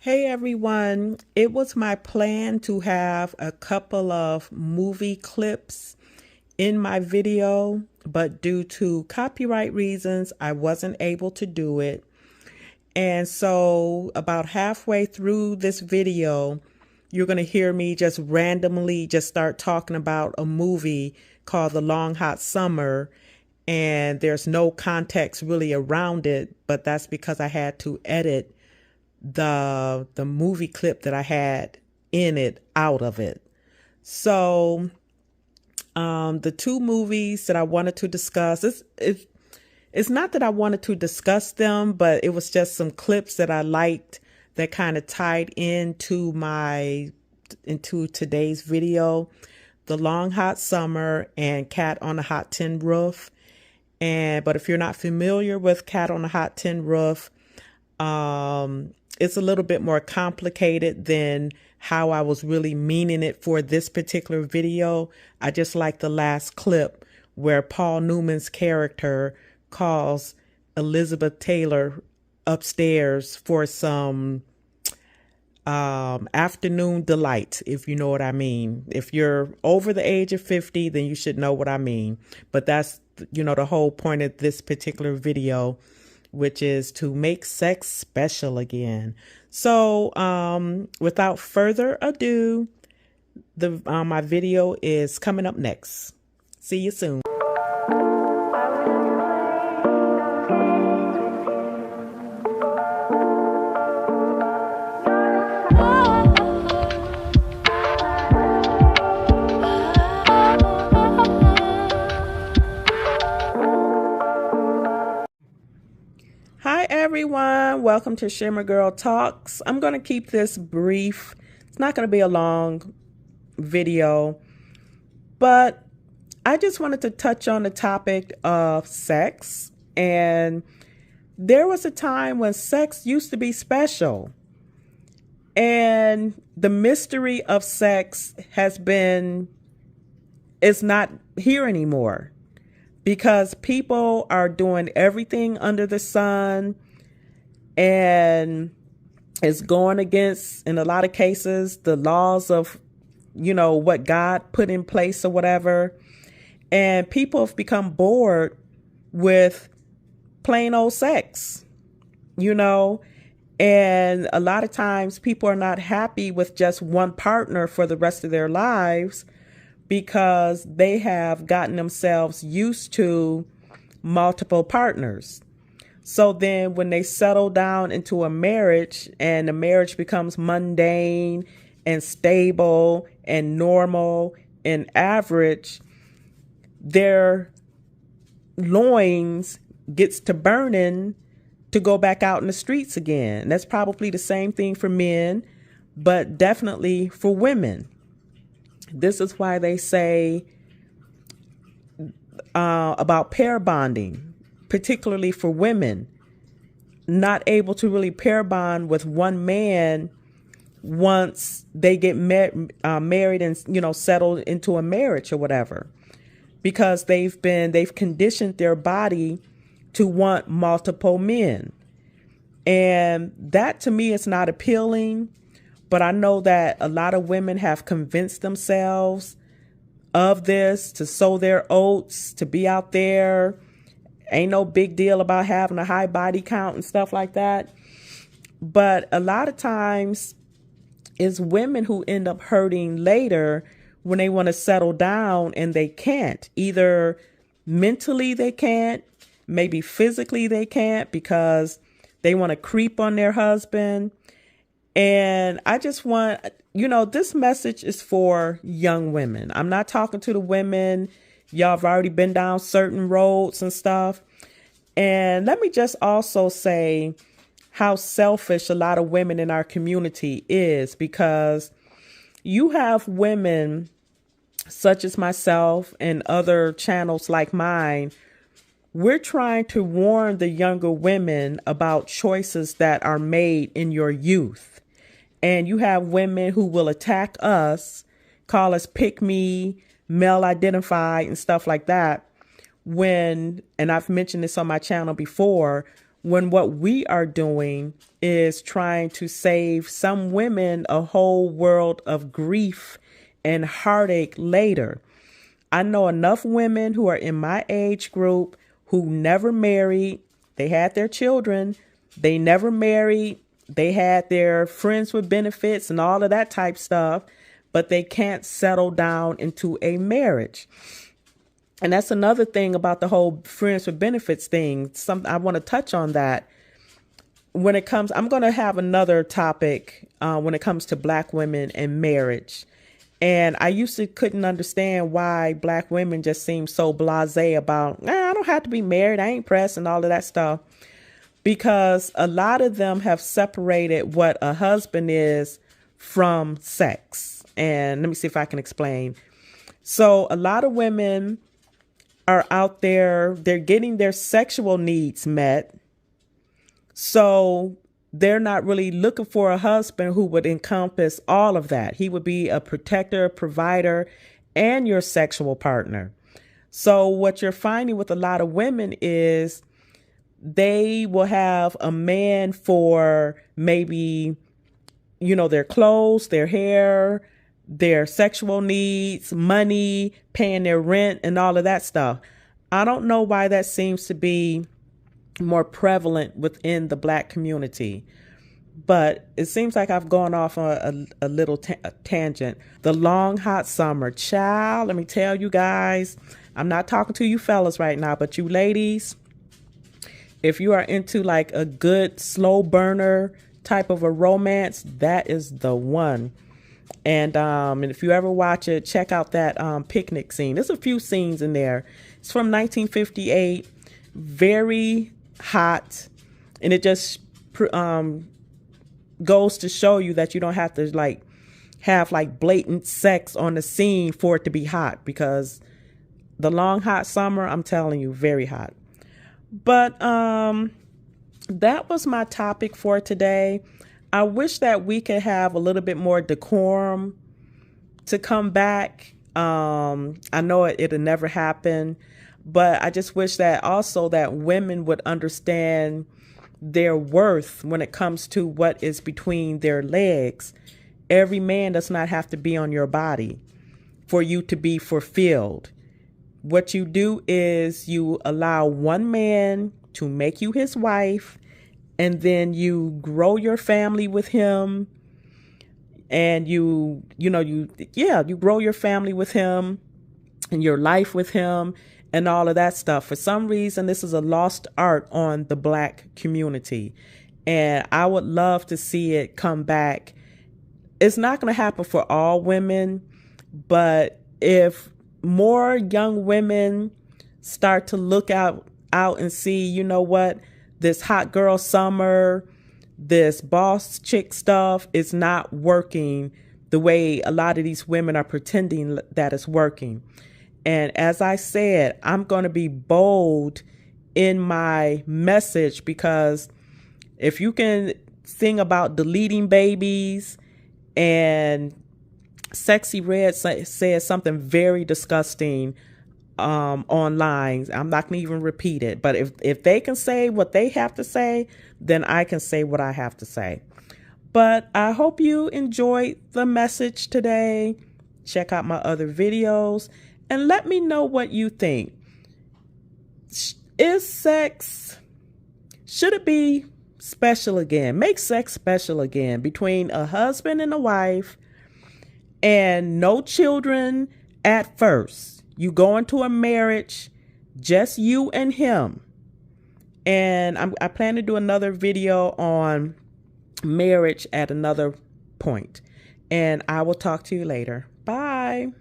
Hey everyone, it was my plan to have a couple of movie clips in my video, but due to copyright reasons, I wasn't able to do it. And so about halfway through this video, you're going to hear me just randomly just start talking about a movie called The Long Hot Summer. And there's no context really around it, but that's because I had to edit the movie clip that I had in it out of it. So the two movies that I wanted to discuss, it's not that I wanted to discuss them, but it was just some clips that I liked that kind of tied into today's video. The Long Hot Summer and Cat on a Hot Tin Roof. But if you're not familiar with Cat on a Hot Tin Roof, it's a little bit more complicated than how I was really meaning it for this particular video. I just like the last clip where Paul Newman's character calls Elizabeth Taylor upstairs for some afternoon delight, if you know what I mean. If you're over the age of 50, then you should know what I mean. But that's, the whole point of this particular video, which is to make sex special again. So without further ado, my video is coming up next. See you soon. Hi everyone, welcome to Shimmer Girl Talks. I'm going to keep this brief. It's not going to be a long video, but I just wanted to touch on the topic of sex. And there was a time when sex used to be special, and the mystery of sex is not here anymore. Because people are doing everything under the sun, and it's going against, in a lot of cases, the laws of, what God put in place or whatever. And people have become bored with plain old sex, and a lot of times people are not happy with just one partner for the rest of their lives, because they have gotten themselves used to multiple partners. So then when they settle down into a marriage and the marriage becomes mundane and stable and normal and average, their loins gets to burning to go back out in the streets again. And that's probably the same thing for men, but definitely for women. This is why they say about pair bonding, particularly for women, not able to really pair bond with one man once they get married and, settled into a marriage or whatever, because they've conditioned their body to want multiple men. And that to me is not appealing. But I know that a lot of women have convinced themselves of this, to sow their oats, to be out there. Ain't no big deal about having a high body count and stuff like that. But a lot of times it's women who end up hurting later when they want to settle down and they can't. Either mentally they can't, maybe physically they can't, because they want to creep on their husband. And I just want, this message is for young women. I'm not talking to the women. Y'all have already been down certain roads and stuff. And let me just also say how selfish a lot of women in our community is, because you have women such as myself and other channels like mine. We're trying to warn the younger women about choices that are made in your youth. And you have women who will attack us, call us pick me, male identified and stuff like that. And I've mentioned this on my channel before, when what we are doing is trying to save some women a whole world of grief and heartache later. I know enough women who are in my age group who never married. They had their children. They never married. They had their friends with benefits and all of that type stuff, but they can't settle down into a marriage. And that's another thing about the whole friends with benefits thing. I want to touch on that when it comes. I'm going to have another topic when it comes to Black women and marriage. And I used to couldn't understand why Black women just seem so blasé about, I don't have to be married. I ain't pressed and all of that stuff. Because a lot of them have separated what a husband is from sex. And let me see if I can explain. So a lot of women are out there, they're getting their sexual needs met. So they're not really looking for a husband who would encompass all of that. He would be a protector, provider, and your sexual partner. So what you're finding with a lot of women is they will have a man for maybe, their clothes, their hair, their sexual needs, money, paying their rent, and all of that stuff. I don't know why that seems to be more prevalent within the Black community, but it seems like I've gone off on a little tangent. The long, hot summer. Child, let me tell you guys, I'm not talking to you fellas right now, but you ladies, if you are into like a good slow burner type of a romance, that is the one. And if you ever watch it, check out that picnic scene. There's a few scenes in there. It's from 1958, very hot, and it just goes to show you that you don't have to have blatant sex on the scene for it to be hot, because the long hot summer, I'm telling you, very hot. But that was my topic for today. I wish that we could have a little bit more decorum to come back. I know it'll never happen, but I just wish that also that women would understand their worth when it comes to what is between their legs. Every man does not have to be on your body for you to be fulfilled. What you do is you allow one man to make you his wife, and then you grow your family with him, and you grow your family with him and your life with him and all of that stuff. For some reason, this is a lost art on the Black community, and I would love to see it come back. It's not going to happen for all women, but if more young women start to look out and see, you know what, this hot girl summer, this boss chick stuff is not working the way a lot of these women are pretending that it's working. And as I said, I'm going to be bold in my message, because if you can sing about deleting babies, and Sexy Red says something very disgusting online. I'm not going to even repeat it. But if they can say what they have to say, then I can say what I have to say. But I hope you enjoyed the message today. Check out my other videos and let me know what you think. Should it be special again? Make sex special again between a husband and a wife, and no children at first. You go into a marriage, just you and him. And I plan to do another video on marriage at another point. And I will talk to you later. Bye.